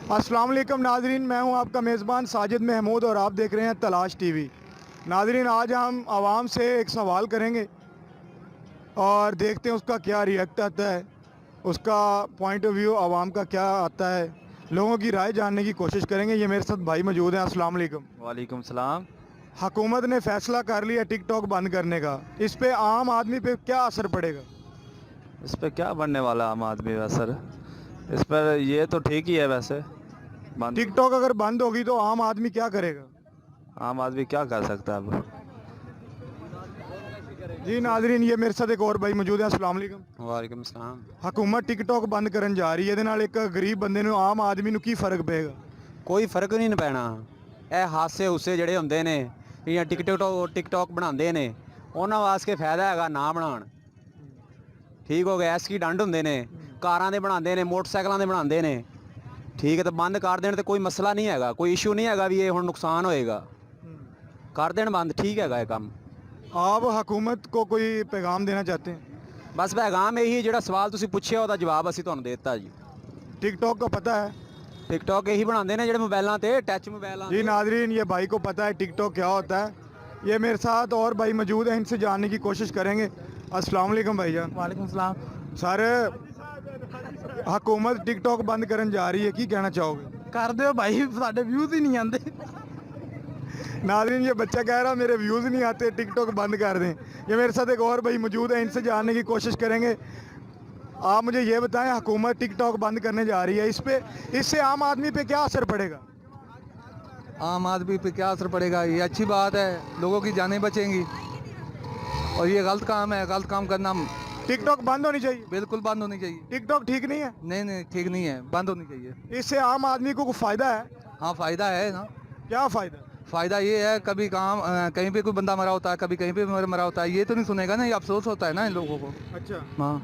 अस्सलाम वालेकुम नाजरीन, मैं हूं आपका मेज़बान साजिद महमूद और आप देख रहे हैं तलाश टीवी। नाजरीन, आज हम आवाम से एक सवाल करेंगे और देखते हैं उसका क्या रिएक्ट आता है, उसका पॉइंट ऑफ व्यू आवाम का क्या आता है। लोगों की राय जानने की कोशिश करेंगे। ये मेरे साथ भाई मौजूद हैं। अस्सलाम वालेकुम। वालेकुम सलाम। हुकूमत ने फ़ैसला कर लिया टिकटॉक बंद करने का, इस पे आम आदमी पे क्या असर पड़ेगा? इस पर क्या बनने वाला आम आदमी वैसे? इस पर ये तो ठीक ही है वैसे। बंद टिकटॉक अगर बंद होगी तो आम आदमी क्या करेगा? आम आदमी क्या कर सकता है अब? जी नाजरीन, ये मेरे साथ एक और भाई मौजूद है। अस्सलाम वालेकुम। वालेकुम सलाम। हुकूमत टिकटॉक बंद करन जा रही है, ਇਹਦੇ ਨਾਲ ਇੱਕ ਗਰੀਬ ਬੰਦੇ ਨੂੰ ਆਮ ਆਦਮੀ ਨੂੰ ਕੀ ਫਰਕ ਪਏਗਾ? ਕੋਈ ਫਰਕ ਨਹੀਂ ਪੈਣਾ। ਇਹ ਹਾਸੇ ਹੁਸੇ ਜਿਹੜੇ ਹੁੰਦੇ ਨੇ ਜਾਂ ਟਿਕਟੌਕ ਬਣਾਉਂਦੇ ਨੇ, ਉਹਨਾਂ ਵਾਸਤੇ ਫਾਇਦਾ ਹੈਗਾ ਨਾ ਬਣਾਉਣ। ਠੀਕ ਹੋ ਗਿਆ। ਐਸਕੀ ਡੰਡ ਹੁੰਦੇ ਨੇ, ਕਾਰਾਂ ਦੇ ਬਣਾਉਂਦੇ ਨੇ, ਮੋਟਰਸਾਈਕਲਾਂ ਦੇ ਬਣਾਉਂਦੇ ਨੇ। ਠੀਕ ਹੈ, ਤਾਂ ਬੰਦ ਕਰ ਦੇਣ ਤੇ ਕੋਈ ਮਸਲਾ ਨਹੀਂ ਹੈਗਾ, ਕੋਈ ਇਸ਼ੂ ਨਹੀਂ ਹੈਗਾ ਵੀ ਇਹ ਹੁਣ ਨੁਕਸਾਨ ਹੋਏਗਾ। ਕਰ ਦੇਣ ਬੰਦ, ਠੀਕ ਹੈਗਾ ਇਹ ਕੰਮ। आप हुकूमत को कोई पैगाम देना चाहते हैं? ਬਸ ਪੈਗਾਮ ਇਹੀ, ਜਿਹੜਾ ਸਵਾਲ ਤੁਸੀਂ ਪੁੱਛਿਆ ਉਹਦਾ ਜਵਾਬ ਅਸੀਂ ਤੁਹਾਨੂੰ ਦੇ ਦਿੱਤਾ ਜੀ। टिकटॉक का पता है? ਟਿਕਟੌਕ ਇਹੀ ਬਣਾਉਂਦੇ ਨੇ ਜਿਹੜੇ ਮੋਬਾਈਲਾਂ ਤੇ ਟੱਚ ਮੋਬਾਈਲਾਂ जी ਤੇ। नाजरीन, ये भाई को पता है टिकटॉक क्या होता है। ये मेरे साथ और भाई मौजूद हैं, इनसे जानने की कोशिश करेंगे। अस्सलाम वालेकुम भाईजान। वालेकुम सलाम। सर, हुकूमत टिकटॉक बंद करन जा रही है, की कहना चाहोगे? कर दो भाई, साढ़े व्यूज ही नहीं आते। नाजरीन, ये बच्चा कह रहा मेरे व्यूज़ नहीं आते, टिकटॉक बंद कर दें। ये मेरे साथ एक और भाई मौजूद है, इनसे जानने की कोशिश करेंगे। आप मुझे ये बताएं, हुकूमत टिकटॉक बंद करने जा रही है, इससे आम आदमी पे क्या असर पड़ेगा? आम आदमी पे क्या असर पड़ेगा? ये अच्छी बात है, लोगों की जानें बचेंगी। और ये गलत काम है, गलत काम करना टिकटॉक बंद होनी चाहिए। बिल्कुल बंद होनी चाहिए। टिकटॉक ठीक नहीं है, नहीं नहीं, ठीक नहीं है, बंद होनी चाहिए। इससे आम आदमी को कुछ फ़ायदा है? हाँ, फ़ायदा है ना। क्या फ़ायदा? फ़ायदा ये है, कभी कहीं पे कोई बंदा मरा होता है, कभी कहीं पे मरा होता है, ये तो नहीं सुनेगा ना, ये अफसोस होता है ना इन लोगों को। अच्छा, हाँ।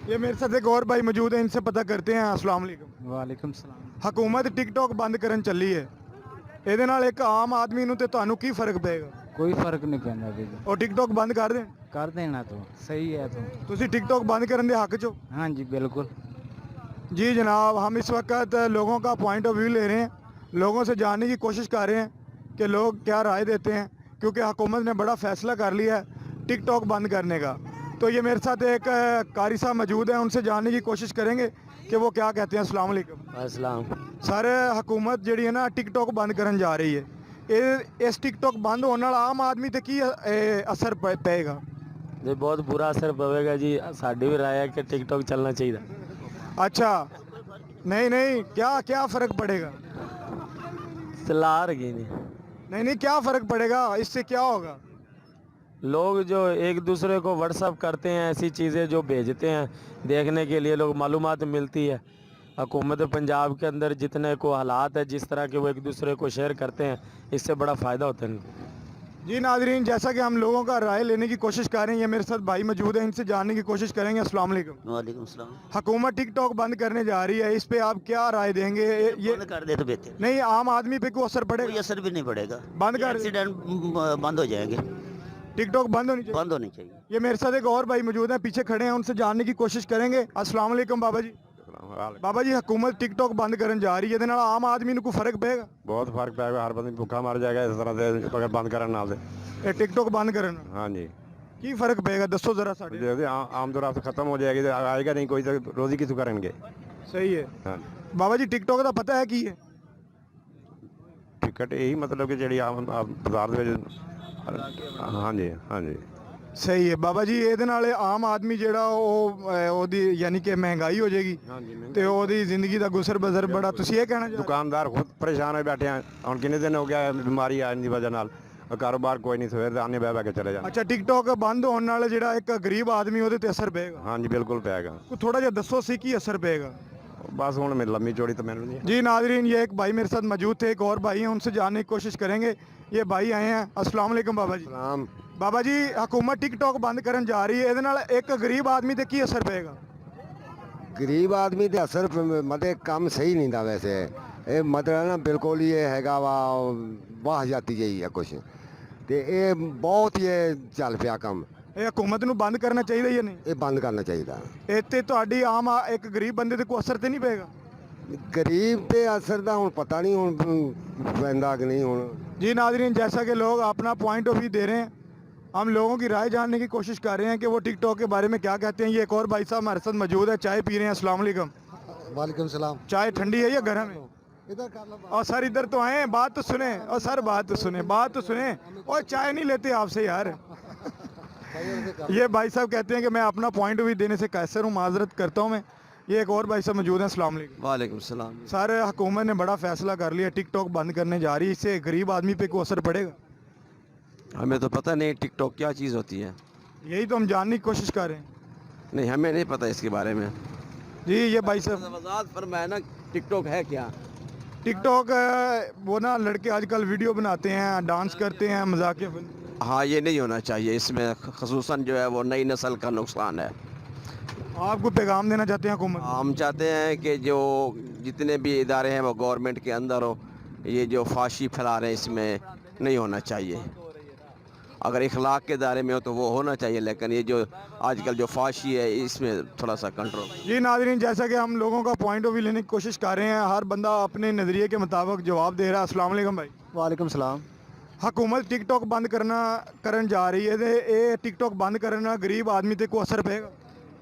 ये मेरे साथ एक और भाई मौजूद है, इनसे पता करते हैं। अस्सलाम वालेकुम। वालेकुम सलाम। हुकूमत टिकटॉक बंद करन ਚੱਲੀ ਹੈ, ਇਹਦੇ ਨਾਲ ਇੱਕ ਆਮ ਆਦਮੀ ਨੂੰ ਤੇ ਤੁਹਾਨੂੰ ਕੀ ਫਰਕ ਪਏਗਾ? कोई फर्क नहीं पैंदा भी, और टिकटॉक बंद कर दें? कर देना तो सही है। तो ਤੁਸੀਂ टिकटॉक बंद करने के हक चो? हाँ जी, बिल्कुल। जी जनाब, हम इस वक्त लोगों का पॉइंट ऑफ व्यू ले रहे हैं, लोगों से जानने की कोशिश कर रहे हैं कि लोग क्या राय देते हैं, क्योंकि हुकूमत ने बड़ा फ़ैसला कर लिया है टिकटॉक बंद करने का। तो ये मेरे साथ एक कारी साहब मौजूद हैं, उनसे जानने की कोशिश करेंगे कि वो क्या कहते हैं। अस्सलाम वालेकुम। अस्सलाम। सर, हुकूमत जी है ना टिकटॉक बंद करन जा रही है, इस टिकटॉक बंद होने नाल आम आदमी ते की असर पेगा? जी बहुत बुरा असर पवेगा जी। साड़ी भी राय है कि टिकटॉक चलना चाहिए। अच्छा, नहीं नहीं, क्या क्या फ़र्क पड़ेगा? चला रही नहीं, नहीं, क्या फ़र्क पड़ेगा, इससे क्या होगा? लोग जो एक दूसरे को व्हाट्सअप करते हैं, ऐसी चीज़ें जो भेजते हैं देखने के लिए, लोग मालूमात मिलती है। हुकूमत पंजाब के अंदर जितने को हालात है, जिस तरह के वो एक दूसरे को शेयर करते हैं, इससे बड़ा फ़ायदा होता है। जी नाजरीन, जैसा कि हम लोगों का राय लेने की कोशिश कर रहे हैं, ये मेरे साथ भाई मौजूद हैं, इनसे जानने की कोशिश करेंगे। अस्सलाम वालेकुम। वालेकुम सलाम। हुकूमत टिकटॉक बंद करने जा रही है, इस पे आप क्या राय देंगे? ये बंद कर दे तो बेहतर। नहीं, आम आदमी पे कोई असर कोई पड़ेगा? असर भी नहीं पड़ेगा। बंद कर दे। एक्सीडेंट बंद हो जाएंगे। टिकटॉक बंद होनी चाहिए। बंद होनी चाहिए। ये मेरे साथ एक और भाई मौजूद हैं, पीछे खड़े हैं, उनसे जानने की कोशिश करेंगे। अस्सलाम वालेकुम बाबा जी। बाबा जी, हुकूमत टिकटॉक बंद करन जा रही है, ਇਹਦੇ ਨਾਲ ਆਮ ਆਦਮੀ ਨੂੰ ਕੋਈ ਫਰਕ ਪਏਗਾ? बहुत फर्क पेगा, हर बंद भुखा मर जाएगा इस तरह से अगर बंद करने नाल दे। ਇਹ ਟਿਕਟੌਕ ਬੰਦ ਕਰਨ हाँ जी, ਕੀ ਫਰਕ ਪਏਗਾ, ਦੱਸੋ ਜ਼ਰਾ ਸਾਡੇ। जैसे आम दौर से खत्म हो जाएगी तो आएगा नहीं कोई, तो रोजी किसको करेंगे। सही है। हाँ, बाबा जी, टिकटॉक ਦਾ ਪਤਾ ਹੈ ਕੀ ਹੈ? टिकट यही मतलब कि जी आम बाजार में। हाँ जी, हाँ जी। ਸਹੀ ਹੈ ਬਾਬਾ ਜੀ, ਇਹਦੇ ਨਾਲ ਆਮ ਆਦਮੀ ਜਿਹੜਾ ਉਹਦੀ ਯਾਨੀ ਕਿ ਮਹਿੰਗਾਈ ਹੋ ਜਾਏਗੀ हाँ जी, ਤੇ ਉਹਦੀ ਜ਼ਿੰਦਗੀ ਦਾ ਗੁਜ਼ਰ ਬਸਰ ਬੜਾ, ਤੁਸੀਂ ਇਹ ਕਹਿਣਾ ਚਾਹੁੰਦੇ? दुकानदार खुद परेशान हो बैठे हैं। हम कितने दिन हो गया बीमारी आने की वजह नाल कारोबार कोई नहीं, सवेर आने बह के चले जाने। ਅੱਛਾ, ਟਿਕਟੌਕ ਬੰਦ ਹੋਣ ਨਾਲ ਜਿਹੜਾ ਇੱਕ ਗਰੀਬ ਆਦਮੀ ਉਹਦੇ ਤੇ ਅਸਰ ਪਏਗਾ? हाँ जी, बिल्कुल पेगा। ਕੋਈ ਥੋੜਾ ਜਿਹਾ ਦੱਸੋ ਸੀ ਕੀ ਅਸਰ ਪਏਗਾ? बस हूँ मैं लम्बी चौड़ी तो मैंने नहीं। जी नाजरीन, ये एक भाई मेरे साथ मौजूद थे, एक और भाई हैं, उनसे जानने की कोशिश करेंगे। ये भाई आए हैं। अस्सलाम वालेकुम बाबा जी। सलाम। बाबा जी, हुकूमत टिकटॉक बंद करन जा रही है, ਇਹਦੇ ਨਾਲ ਇੱਕ ਗਰੀਬ ਆਦਮੀ ਤੇ ਕੀ ਅਸਰ ਪਏਗਾ? ਗਰੀਬ ਆਦਮੀ ਤੇ ਅਸਰ ਮਤਲਬ ਕੰਮ ਸਹੀ ਨਹੀਂ ਦਾ ਵੈਸੇ। ਇਹ ਮਤਲਬ ਨਾ ਬਿਲਕੁਲ ਹੀ ਇਹ ਹੈਗਾ ਵਾ ਵਾਹ ਜਾਤੀ ਜਿਹੀ ਆ ਕੁਛ, ਤੇ ਇਹ ਬਹੁਤ ਹੀ ਇਹ ਚੱਲ ਪਿਆ ਕੰਮ। ਇਹ ਹਕੂਮਤ ਨੂੰ ਬੰਦ ਕਰਨਾ ਚਾਹੀਦਾ ਜਾਂ ਨਹੀਂ? ਇਹ ਬੰਦ ਕਰਨਾ ਚਾਹੀਦਾ। ਇਹ ਤੇ ਤੁਹਾਡੀ ਆਮ ਇੱਕ ਗਰੀਬ ਬੰਦੇ ਤੇ ਕੋਈ ਅਸਰ ਤੇ ਨਹੀਂ ਪਏਗਾ? ਗਰੀਬ ਤੇ ਅਸਰ ਦਾ ਹੁਣ ਪਤਾ ਨਹੀਂ ਹੁਣ ਪੈਂਦਾ ਕਿ ਨਹੀਂ ਹੁਣ। जी नाजरीन, जैसा कि लोग अपना पॉइंट ऑफ व्यू दे रहे हैं, हम लोगों की राय जानने की कोशिश कर रहे हैं कि वो टिकटॉक के बारे में क्या कहते हैं। ये एक और भाई साहब हमारे साथ मौजूद है, चाय पी रहे हैं। अस्सलाम वालेकुम। वालेकुम सलाम। चाय ठंडी है या गर्म है? इधर कर लो। और सर इधर तो आए, बात तो सुने। और सर बात तो सुने, बात तो सुने। और चाय नहीं लेते आपसे यार। ये भाई साहब कहते हैं कि मैं अपना पॉइंट ऑफ व्यू देने से कैसर हूँ, माजरत करता हूँ मैं। ये एक और भाई साहब मौजूद हैं। अस्सलाम वालेकुम। वालेकुम सलाम। सर हुकूमत ने बड़ा फैसला कर लिया, टिकटॉक बंद करने जा रही है, इससे गरीब आदमी पे कोई असर पड़ेगा? हमें तो पता नहीं टिकटॉक क्या चीज़ होती है, यही तो हम जानने की कोशिश कर रहे हैं। नहीं हमें नहीं पता इसके बारे में। जी ये भाई साहब, वजाहत फरमाए ना टिकटॉक है क्या। टिकटॉक वो ना लड़के आजकल वीडियो बनाते हैं, डांस करते हैं, मजाकिया फिल्म। हाँ ये नहीं होना चाहिए, इसमें खसूसन जो है वो नई नस्ल का नुकसान है। आपको पैगाम देना चाहते हैं हुकूमत? हम चाहते हैं कि जो जितने भी इदारे हैं वो गवर्नमेंट के अंदर हो, ये जो फाशी फैला रहे हैं इसमें नहीं होना चाहिए। अगर इखलाक के दायरे में हो तो वो होना चाहिए, लेकिन ये जो आजकल जो फाशी है इसमें थोड़ा सा कंट्रोल। जी नाज़रीन, जैसा कि हम लोगों का पॉइंट ऑफ व्यू लेने की कोशिश कर रहे हैं, हर बंदा अपने नज़रिए के मुताबिक जवाब दे रहा है। अस्सलाम वालेकुम भाई। वालेकुम सलाम। हुकूमत टिकटॉक बंद करन जा रही है, ये टिकटॉक बंद करना गरीब आदमी पे को असर पेगा?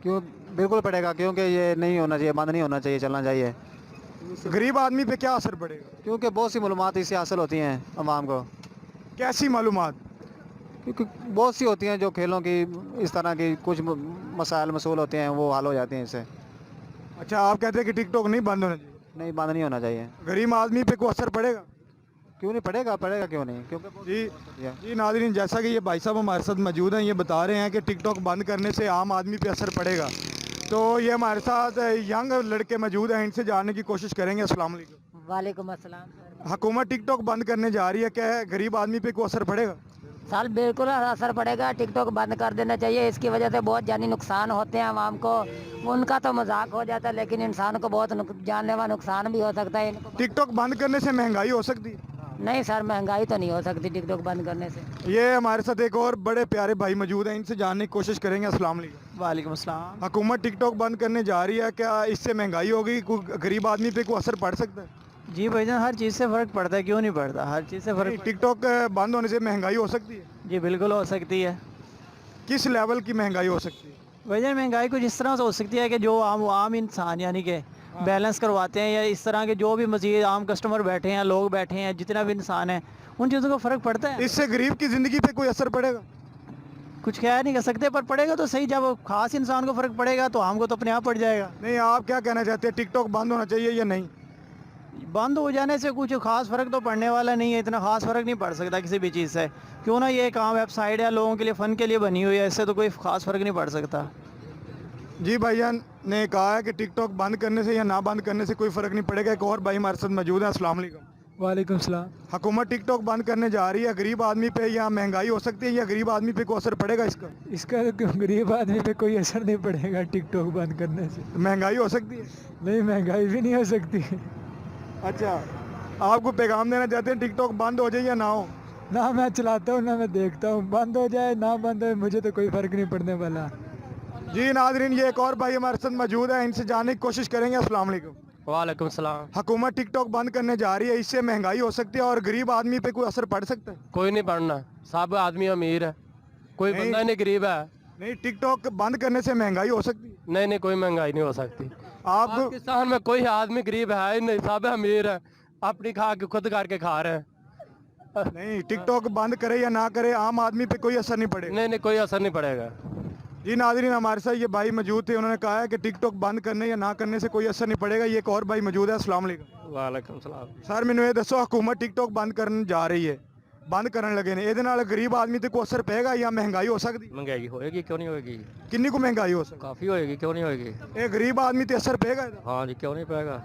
क्यों, बिल्कुल पड़ेगा, क्योंकि ये नहीं होना चाहिए, बंद नहीं होना चाहिए, चलना चाहिए। गरीब आदमी पे क्या असर पड़ेगा? क्योंकि बहुत सी मालूमात इससे हासिल होती हैं अवाम को। कैसी मालूमात? क्योंकि बहुत सी होती हैं जो खेलों की इस तरह की कुछ मसाइल मसूल होते हैं, वो हल हो जाते हैं इससे। अच्छा, आप कहते हैं कि टिकटॉक नहीं बंद होना चाहिए? नहीं, बंद नहीं होना चाहिए। गरीब आदमी पे को असर पड़ेगा? क्यों नहीं पड़ेगा, पड़ेगा क्यों नहीं, क्योंकि जी नाज़रीन, जैसा कि ये भाई साहब हमारे साथ मौजूद हैं, ये बता रहे हैं कि टिकटॉक बंद करने से आम आदमी पे असर पड़ेगा। तो ये हमारे साथ यंग लड़के मौजूद हैं, इनसे जानने की कोशिश करेंगे। अस्सलाम वालेकुम। वालेकुम अस्सलाम। हुकूमत टिकटॉक बंद करने जा रही है, क्या है गरीब आदमी पे को असर पड़ेगा? साल बिल्कुल असर पड़ेगा, टिकटॉक बंद कर देना चाहिए। इसकी वजह से बहुत जानी नुकसान होते हैं आवाम को। उनका तो मजाक हो जाता है, लेकिन इंसान को बहुत जानलेवा नुकसान भी हो सकता है इनको। टिकटॉक बंद करने से महंगाई हो सकती है? नहीं सर, महंगाई तो नहीं हो सकती टिकटॉक बंद करने से। ये हमारे साथ एक और बड़े प्यारे भाई मौजूद हैं, इनसे जानने की कोशिश करेंगे। अस्सलाम वालेकुम। वालेकुम अस्सलाम। हुकूमत टिकटॉक बंद करने जा रही है, क्या इससे महंगाई होगी, कोई गरीब आदमी पे कोई असर पड़ सकता है? जी भाईजान, हर चीज़ से फ़र्क पड़ता है, क्यों नहीं पड़ता, हर चीज़ से फ़र्क। टिकटॉक बंद होने से महंगाई हो सकती है? जी बिल्कुल हो सकती है। किस लेवल की महंगाई हो सकती है? भाईजान महंगाई कुछ इस तरह से हो सकती है कि जो आम इंसान यानी कि बैलेंस करवाते हैं, या इस तरह के जो भी मज़ीद आम कस्टमर बैठे हैं, लोग बैठे हैं, जितना भी इंसान है, उन चीज़ों को फ़र्क पड़ता है। इससे गरीब की ज़िंदगी पे कोई असर पड़ेगा? कुछ कह नहीं कर सकते, पर पड़ेगा तो सही। जब खास इंसान को फ़र्क पड़ेगा तो हमको तो अपने आप पड़ जाएगा। नहीं, आप क्या कहना चाहते हैं, टिकटॉक बंद होना चाहिए या नहीं? बंद हो जाने से कुछ खास फ़र्क तो पड़ने वाला नहीं है, इतना खास फ़र्क नहीं पड़ सकता किसी भी चीज़ से। क्यों ना, ये एक आम वेबसाइट है, लोगों के लिए फ़न के लिए बनी हुई है, इससे तो कोई खास फ़र्क नहीं पड़ सकता। जी भाईजान ने कहा है कि टिकटॉक बंद करने से या ना बंद करने से कोई फ़र्क नहीं पड़ेगा। एक और भाई हमारे साथ मौजूद है। अस्सलाम वालेकुम। वालेकुम सलाम। हुकूमत टिकटॉक बंद करने जा रही है, गरीब आदमी पे या महंगाई हो सकती है, या गरीब आदमी पे कोई असर पड़ेगा इसका? इसका गरीब आदमी पे कोई असर नहीं पड़ेगा टिकटॉक बंद करने से। महंगाई हो सकती है? नहीं, महंगाई भी नहीं हो सकती। अच्छा, आपको पैगाम देना चाहते हैं टिकटॉक बंद हो जाए या ना हो? ना मैं चलाता हूँ ना मैं देखता हूँ, बंद हो जाए ना बंद हो, मुझे तो कोई फ़र्क नहीं पड़ने वाला। जी नाजरीन, ये एक और भाई हमारे साथ मौजूद है, इनसे जानने की कोशिश करेंगे। अस्सलाम वालेकुम। वालेकुम सलाम। हुकूमत टिकटॉक बंद करने जा रही है, इससे महंगाई हो सकती है और गरीब आदमी पे कोई असर पड़ सकता है? कोई नहीं पढ़ना, सब आदमी अमीर है, कोई नहीं। बंदा नहीं गरीब है। नहीं, टिकटॉक बंद करने से महंगाई हो सकती है? नहीं नहीं, कोई महंगाई नहीं हो सकती। आप पाकिस्तान में कोई आदमी गरीब है ही नहीं, सब अमीर है, अपनी खा के खुद करके खा रहे हैं। नहीं, टिकटॉक बंद करे या ना करे, आम आदमी पे कोई असर नहीं पड़ेगा? नहीं नहीं, कोई असर नहीं पड़ेगा। जी नाजरीन, हमारे साथ ये भाई मौजूद थे, उन्होंने कहा है कि टिकटॉक बंद करने या ना करने से कोई असर नहीं पड़ेगा। ये एक और भाई मौजूद है। अस्सलाम वालेकुम। वालेकुम सलाम। सर मैंने ये दसो, हुकूमत टिकटॉक बंद करने जा रही है, बंद करने लगे ने, ਇਹਦੇ ਨਾਲ गरीब आदमी ਤੇ ਕੋਈ असर पेगा या महंगाई हो सकती? महंगाई होएगी, क्यों नहीं होएगी, किन्नी को महंगाई हो सकती? काफ़ी होएगी, क्यों नहीं होएगी। ये गरीब आदमी ते असर पेगा ਇਹਦਾ? हाँ जी, क्यों नहीं पेगा,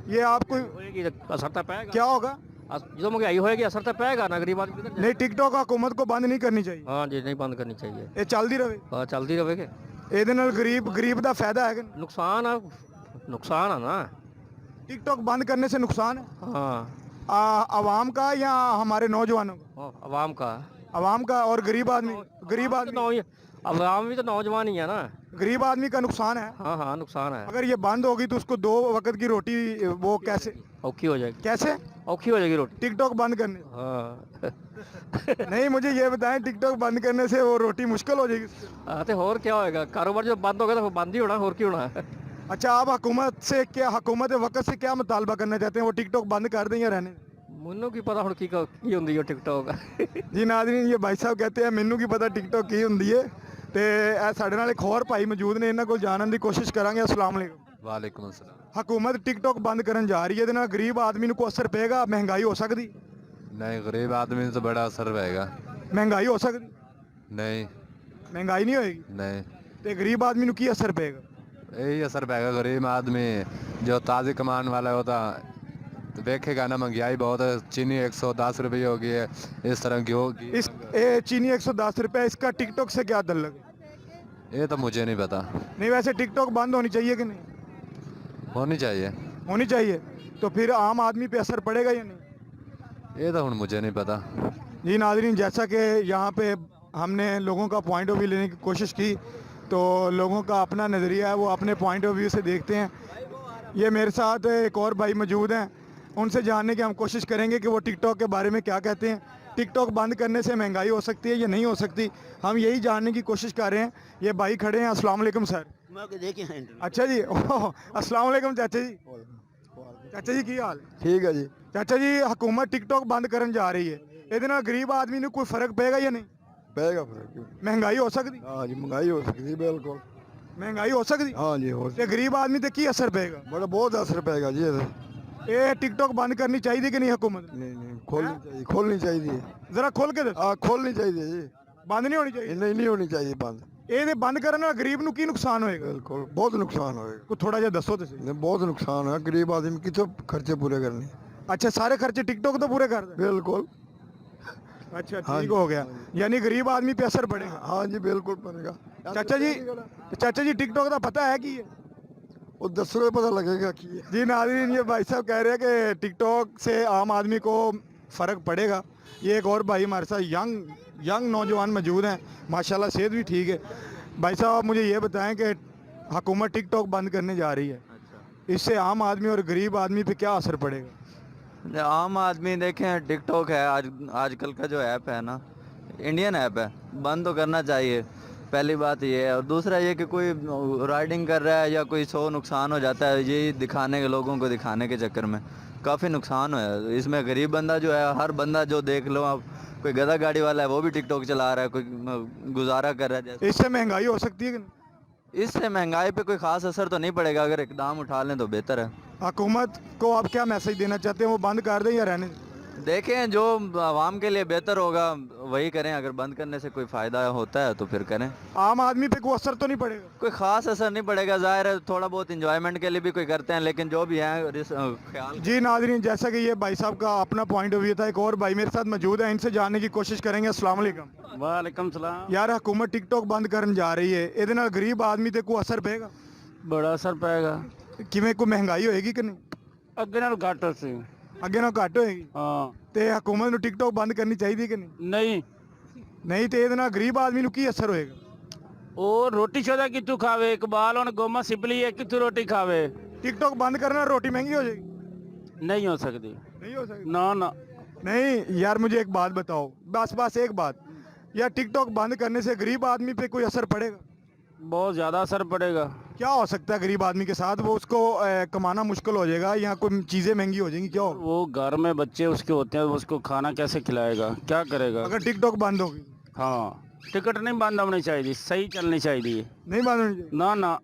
ये आपको होएगी असर तो पेगा। क्या होगा? जो महंगाई होएगी असर तो पेगा ना, गरीब आदमी किधर नहीं, टिकटॉक हुकूमत को बंद नहीं करनी चाहिए, हाँ जी, नहीं बंद करनी चाहिए, ये चलती रहे। हाँ चलती रहेगी। ਇਹਦੇ ਨਾਲ गरीब ਦਾ फायदा है? नुकसान है ना। टिकटॉक बंद करने से नुकसान है हाँ, आवाम का या हमारे नौजवानों का? अवाम का। आवाम का और गरीब आदमी अवाम भी तो नौजवान ही है ना। गरीब आदमी का नुकसान है। हाँ हाँ नुकसान है, अगर ये बंद होगी तो उसको 2 वक्त की रोटी वो कैसे औखी हो जाएगी, कैसे औखी हो जाएगी रोटी। टिकटॉक बंद करने से? हाँ नहीं, मुझे ये बताएं, टिकटॉक बंद करने से वो रोटी मुश्किल हो जाएगी? हाँ तो और क्या होएगा, कारोबार जब बंद होगा तो बंद ही होना, और क्यों होना है। अच्छा, आप हुकूमत वक्त से क्या मुतालबा करना चाहते हैं? वो टिकटॉक बंद कर दें या रहने दें? ਮੈਨੂੰ ਕੀ ਪਤਾ ਹੁਣ ਕੀ ਹੁੰਦੀ ਹੈ ਟਿਕਟੌਕ। जी नाज़रीन, ये भाई साहब कहते हैं मैनू की पता टिकटॉक की ਹੁੰਦੀ है। ਤੇ ਇਹ ਸਾਡੇ ਨਾਲ ਇੱਕ ਹੋਰ ਭਾਈ ਮੌਜੂਦ ਨੇ, ਇਹਨਾਂ ਕੋਲ ਜਾਣਨ ਦੀ ਕੋਸ਼ਿਸ਼ ਕਰਾਂਗੇ। ਅਸਲਾਮ ਵਾਲੇਕੁਮ। ਵਾਲੇਕੁਮ ਅਸਲਾਮ। ਹਕੂਮਤ ਟਿਕਟੌਕ ਬੰਦ ਕਰਨ ਜਾ ਰਹੀ ਹੈ, ਇਹਦੇ ਨਾਲ ਗਰੀਬ ਆਦਮੀ ਨੂੰ ਕੋਈ ਅਸਰ ਪਏਗਾ? ਮਹਿੰਗਾਈ ਹੋ ਸਕਦੀ? नहीं गरीब आदमी तो बड़ा असर रहेगा। ਮਹਿੰਗਾਈ ਹੋ ਸਕਦੀ? नहीं ਮਹਿੰਗਾਈ ਨਹੀਂ ਹੋਏਗੀ नहीं ਤੇ ਗਰੀਬ ਆਦਮੀ ਨੂੰ ਕੀ ਅਸਰ ਪਏਗਾ? यही असर पाएगा। गरीब आदमी जो ताज़ी कमान वाला होता तो देखेगा ना, महंगाई बहुत है, चीनी 110 रुपये हो गई है, इस तरह की होगी। इस चीनी 110 रुपये, इसका टिकटॉक से क्या तल्लुक है? ये तो मुझे नहीं पता। नहीं, वैसे टिकटॉक बंद होनी चाहिए कि नहीं? होनी चाहिए। होनी चाहिए। तो फिर आम आदमी पे असर पड़ेगा या नहीं? ये तो मुझे नहीं पता। जी नाज़रीन, जैसा कि यहाँ पे हमने लोगों का पॉइंट ऑफ व्यू लेने की कोशिश की, तो लोगों का अपना नज़रिया है, वो अपने पॉइंट ऑफ व्यू से देखते हैं। ये मेरे साथ एक और भाई मौजूद हैं, उनसे जानने की हम कोशिश करेंगे कि वो टिकटॉक के बारे में क्या कहते हैं। टिकटॉक बंद करने से महंगाई हो सकती है या नहीं हो सकती, हम यही जानने की कोशिश कर रहे हैं। ये भाई खड़े हैं। अस्सलाम वालेकुम सर। देखे हैं इंटरनेट। अच्छा जी, अस्सलाम वालेकुम चाचा जी। चाचा जी की हाल? ठीक है जी। चाचा जी, हुकूमत टिकटॉक बंद करन जा रही है, ਇਹਦੇ ਨਾਲ ਗਰੀਬ ਆਦਮੀ ਨੂੰ ਕੋਈ ਫਰਕ ਪਏਗਾ ਜਾਂ ਨਹੀਂ? पेगा फर्क। ਮਹਿੰਗਾਈ ਹੋ ਸਕਦੀ? हाँ जी, महंगाई हो सकती है बिल्कुल। ਮਹਿੰਗਾਈ ਹੋ ਸਕਦੀ हाँ जी, हो ਤੇ ਗਰੀਬ ਆਦਮੀ ਤੇ ਕੀ ਅਸਰ ਪਏਗਾ? बड़ा बहुत असर पेगा जी। ਇਹ ਟਿਕਟੌਕ ਬੰਦ ਕਰਨੀ ਚਾਹੀਦੀ ਕਿ ਨਹੀਂ हुकूमत? नहीं खोलनी चाहिए, खोलनी चाहिए। ਜ਼ਰਾ ਖੋਲ ਕੇ ਦੱਸੋ। हाँ, खोलनी चाहिए जी। ਬੰਦ ਨਹੀਂ ਹੋਣੀ ਚਾਹੀਦੀ? नहीं होनी चाहिए बंद। ਇਹਦੇ ਬੰਦ ਕਰਨ ਨਾਲ ਗਰੀਬ ਨੂੰ ਕੀ ਨੁਕਸਾਨ ਹੋਏਗਾ? बिल्कुल बहुत नुकसान होएगा। ਕੋਈ ਥੋੜਾ ਜਿਹਾ ਦੱਸੋ ਤੁਸੀਂ। नहीं, बहुत नुकसान है। गरीब आदमी कितने खर्चे पूरे करने। अच्छा, सारे खर्चे टिकटॉक तो पूरे कर दे? बिल्कुल। अच्छा, ठीक हो गया। यानी गरीब आदमी पे असर पड़ेगा? हाँ जी, बिल्कुल पड़ेगा। चाचा जी टिकटॉक का पता है कि वो 10 रुपये पता लगेगा कि जी नाज़रीन, ये भाई साहब कह रहे हैं कि टिकटॉक से आम आदमी को फ़र्क पड़ेगा। ये एक और भाई हमारे साथ यंग नौजवान मौजूद हैं, माशाल्लाह सेहत भी ठीक है। भाई साहब, आप मुझे ये बताएं कि हुकूमत टिकटॉक बंद करने जा रही है, इससे आम आदमी और गरीब आदमी पे क्या असर पड़ेगा? आम आदमी देखें, टिकटॉक है आजकल का जो ऐप है ना, इंडियन ऐप है, बंद तो करना चाहिए, पहली बात ये है। और दूसरा ये कि कोई राइडिंग कर रहा है या कोई 100 नुकसान हो जाता है, ये दिखाने के, लोगों को दिखाने के चक्कर में काफ़ी नुकसान है। इसमें गरीब बंदा जो है, हर बंदा जो देख लो आप, कोई गधा गाड़ी वाला है वो भी टिकटॉक चला रहा है, कोई गुजारा कर रहा है। जैसे इससे महंगाई हो सकती है कि नहीं? इससे महंगाई पे कोई ख़ास असर तो नहीं पड़ेगा, अगर इकदाम उठा लें तो बेहतर है। हुकूमत को आप क्या मैसेज देना चाहते हैं? वो बंद कर दें या रहने दें? देखें, जो आवाम के लिए बेहतर होगा वही करें, अगर बंद करने से कोई फ़ायदा होता है तो फिर करें। आम आदमी पे कोई असर तो नहीं पड़ेगा? कोई ख़ास असर नहीं पड़ेगा, ज़ाहिर है थोड़ा बहुत इंजॉयमेंट के लिए भी कोई करते हैं, लेकिन जो भी है ख्याल। जी नाज़रीन, जैसा कि ये भाई साहब का अपना पॉइंट ऑफ व्यू था, एक और भाई मेरे साथ मौजूद है, इनसे जानने की कोशिश करेंगे। अस्सलाम वालेकुम। वालेकुम सलाम। यार, हुकूमत टिकटॉक बंद करन जा रही है, ਇਹਦੇ ਨਾਲ गरीब आदमी ਤੇ ਕੋਈ असर पेगा? बड़ा असर पेगा। ਕਿਵੇਂ ਕੋਈ ਮਹਿੰਗਾਈ ਹੋਏਗੀ ਕਿ ਨਹੀਂ? ਅੱਗੇ ਨਾਲ ਘੱਟ ਸੀ। ਅੱਗੇ ਨਾਲ ਘੱਟ ਹੋਏਗੀ? ਹਾਂ। ਤੇ हुकूमत ਨੂੰ ਟਿਕਟੌਕ ਬੰਦ ਕਰਨੀ ਚਾਹੀਦੀ ਕਿ ਨਹੀਂ? ਨਹੀਂ, ਨਹੀਂ ਤੇ ਇਹਦੇ ਨਾਲ गरीब ਆਦਮੀ ਨੂੰ ਕੀ ਅਸਰ ਹੋਏਗਾ? ਉਹ ਰੋਟੀ ਸ਼ੋਦਾ ਕਿੱਥੋਂ ਖਾਵੇ? ਇਕਬਾਲ ਹੁਣ ਗੋਮਾ ਸਿਪਲੀ ਹੈ, ਕਿੱਥੋਂ ਰੋਟੀ ਖਾਵੇ? टिकटॉक बंद करने ਨਾਲ रोटी महंगी हो जाएगी? नहीं हो सकती। नहीं हो सकती? ना ना। नहीं यार, मुझे एक बात बताओ, बस एक बात, यार टिकटॉक बंद करने से गरीब आदमी पे कोई असर पड़ेगा? बहुत ज़्यादा असर पड़ेगा। क्या हो सकता है गरीब आदमी के साथ? वो उसको कमाना मुश्किल हो जाएगा या कोई चीज़ें महंगी हो जाएंगी? क्या होगा? वो घर में बच्चे उसके होते हैं, उसको खाना कैसे खिलाएगा, क्या करेगा? अगर टिकटॉक बंद होगी? हाँ, टिकट नहीं बंद होनी चाहिए, सही चलनी चाहिए। नहीं बंद होनी चाहिए? ना ना।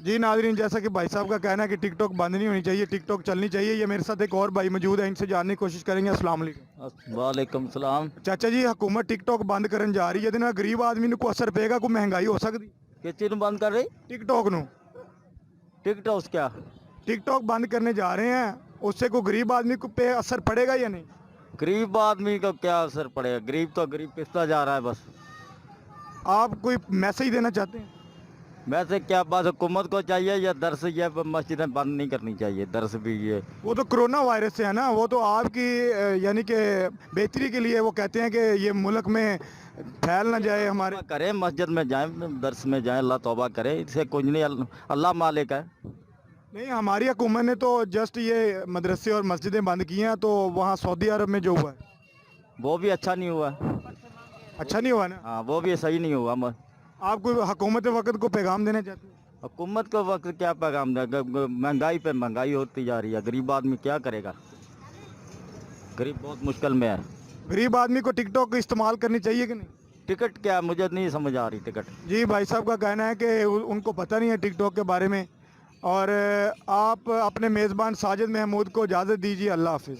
जी नाज़रीन, जैसा कि भाई साहब का कहना है कि टिकटॉक बंद नहीं होनी चाहिए, टिकटॉक चलनी चाहिए। ये मेरे साथ एक और भाई मौजूद है, इनसे जानने की कोशिश करेंगे। अस्सलाम वालेकुम। वालेकुम सलाम। चाचा जी, हुकूमत टिकटॉक बंद करन जा रही है, ਇਹਦੇ ਨਾਲ गरीब आदमी ਨੂੰ ਕੋਈ असर पेगा? कोई महंगाई हो सकती? किस चीज़ में बंद कर रही? टिकटॉक ਨੂੰ। टिकटॉक क्या? टिकटॉक बंद करने जा रहे हैं, उससे कोई गरीब आदमी को पे असर पड़ेगा या नहीं? गरीब आदमी का क्या असर पड़ेगा? गरीब तो गरीब पिसता जा रहा है बस। आप कोई मैसेज देना चाहते हैं? वैसे क्या बात, हुकूमत को चाहिए या दर्स ये मस्जिदें बंद नहीं करनी चाहिए? दर्स भी ये, वो तो कोरोना वायरस से है ना, वो तो आपकी यानी कि बेहतरी के लिए वो कहते हैं कि ये मुल्क में फैल ना जाए हमारे। तौबा करें, मस्जिद में जाएं, दर्स में जाएं, अल्लाह तौबा करे, इससे कुछ नहीं, अल्लाह मालिक है। नहीं, हमारी हुकूमत ने तो जस्ट ये मदरसे और मस्जिदें बंद की हैं, तो वहाँ सऊदी अरब में जो हुआ है वो भी अच्छा नहीं हुआ। अच्छा नहीं हुआ ना। हाँ, वो भी सही नहीं हुआ। आप कोई हुकूमत वक्त को पैगाम देना चाहते हैं? हुकूमत को वक्त क्या पैगाम देगा, महंगाई पे महंगाई होती जा रही है, गरीब आदमी क्या करेगा, गरीब बहुत मुश्किल में है। गरीब आदमी को टिकटॉक इस्तेमाल करनी चाहिए कि नहीं? टिकट क्या, मुझे नहीं समझ आ रही टिकट। जी, भाई साहब का कहना है कि उनको पता नहीं है टिकटॉक के बारे में। और आप अपने मेज़बान साजिद महमूद को इजाज़त दीजिए। अल्लाह हाफिज़।